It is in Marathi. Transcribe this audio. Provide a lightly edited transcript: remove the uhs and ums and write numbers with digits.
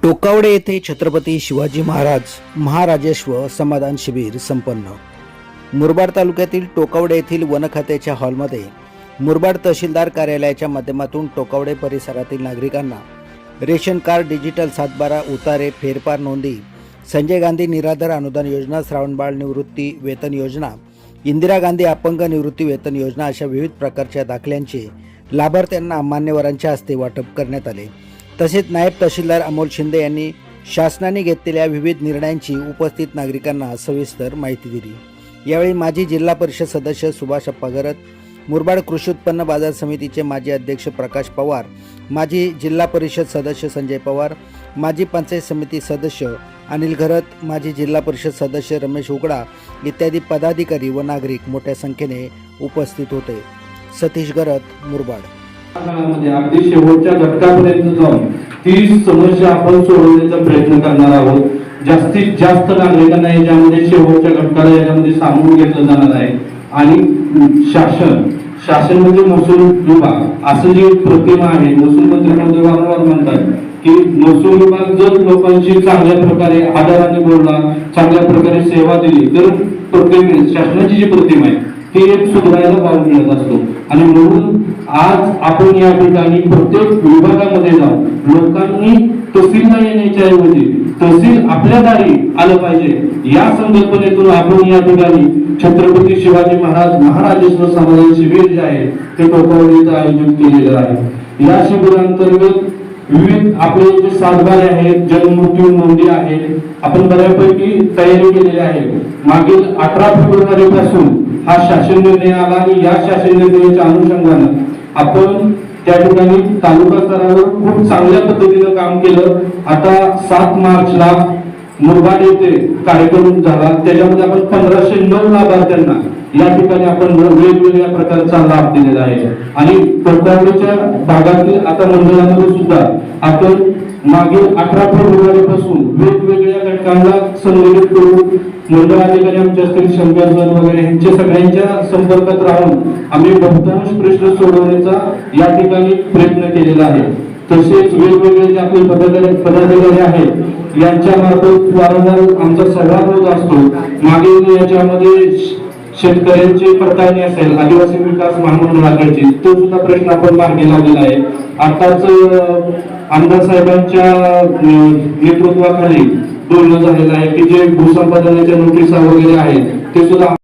टोकावडे येथे छत्रपती शिवाजी महाराज महाराजेश्व समाधान शिबिर संपन्न। मुरबाड तालुक्यातील टोकावडे येथील वन खात्याच्या हॉलमध्ये मुरबाड तहसीलदार कार्यालयाच्या माध्यमातून टोकावडे परिसरातील नागरिकांना रेशन कार्ड, डिजिटल सातबारा, उतारे, फेरफार नोंदी, संजय गांधी निराधार अनुदान योजना, श्रावणबाळ निवृत्ती वेतन योजना, इंदिरा गांधी अपंग निवृत्ती वेतन योजना अशा विविध प्रकारच्या दाखल्यांचे लाभार्थ्यांना मान्यवरांच्या हस्ते वाटप करण्यात आले। तसेच नायब तहसीलदार अमोल शिंदे यांनी शासनाने घेतलेल्या विविध निर्णयांची उपस्थित नागरिकांना सविस्तर माहिती दिली। यावेळी माजी जिल्हा परिषद सदस्य सुभाष अप्पा गरत, मुरबाड कृषी उत्पन्न बाजार समितीचे माजी अध्यक्ष प्रकाश पवार, माजी जिल्हा परिषद सदस्य संजय पवार, माजी पंचायत समिती सदस्य अनिल घरत, माजी जिल्हा परिषद सदस्य रमेश उगडा इत्यादी पदाधिकारी व नागरिक मोठ्या संख्येने उपस्थित होते। सतीश घरत, मुरबाड। काळामध्ये अगदी शेवटच्या घटकापर्यंत जाऊन ती समस्या आपण सोडवण्याचा प्रयत्न करणार आहोत। जास्तीत जास्त नागरिकांना याच्यामध्ये शेवटच्या घटकाला याच्यामध्ये सामावून घेतलं जाणार आहे। आणि शासन म्हणजे महसूल विभाग असं जी प्रतिमा आहे, महसूल मंत्री महोदय वारंवार म्हणतात की महसूल विभाग जर लोकांशी चांगल्या प्रकारे आदराने बोलला, चांगल्या प्रकारे सेवा दिली तर प्रत्येक शासनाची जी प्रतिमा आहे ती एक सुधारायला वाव मिळत असतो। आणि म्हणून आज आपण या ठिकाणी प्रत्येक विभागामध्ये जाऊन लोकांनी तहसीलला येण्याच्या ऐवजी तहसील आपल्या दारी आलं पाहिजे या संकल्पनेतून आपण या ठिकाणी छत्रपती शिवाजी महाराज महाराजेश्वर समाधान शिबिर जे आहे ते टोकावडे आयोजित केलेलं आहे। या शिबिरांतर्गत विविध आपले जे सातबारे आहेत, जन्ममृत्यू नोंदी आहेत, आपण बऱ्यापैकी तयारी केलेली आहे। मागील 18 फेब्रुवारी पासून हा शासन निर्णय आला आणि या शासन निर्णयाच्या अनुषंगाने आपण त्या ठिकाणी तालुका स्तरावर खूप चांगल्या पद्धतीने काम केलं। आता 7 मार्चला मुरबाड येथे कार्यक्रम झाला, त्याच्यामध्ये आपण 1509 लाभार्थ्यांना या ठिकाणी आपण वेगवेगळ्या प्रकारचा लाभ दिलेला आहे। आणि टोकावडेच्या भागातील आता मंडळामध्ये सुद्धा आपण मागील 18 फेब्रुवारी पासून वेगवेगळ्या घटकांना संघटित करून मंडळ अधिकारी आमच्या असतील शंकर सर वगैरे यांच्या सगळ्यांच्या संपर्कात राहून आम्ही बहुतांश प्रश्न सोडवण्याचा या ठिकाणी प्रयत्न केलेला आहे। तसेच वेगवेगळे जे आपले पदाधिकारी आहेत यांच्या मार्फत वारंवार आमचा संवाद होत असतो। मागील याच्यामध्ये शेतकऱ्यांची पडताळणी असेल, आदिवासी विकास महामंडळाकडची तो सुद्धा प्रश्न आपण मार्गी लावलेला आहे। आताच आमदार साहेबांच्या नेतृत्वाखाली बोलणं झालेलं आहे की जे भूसंपादनाच्या नोटिसा वगैरे आहेत ते सुद्धा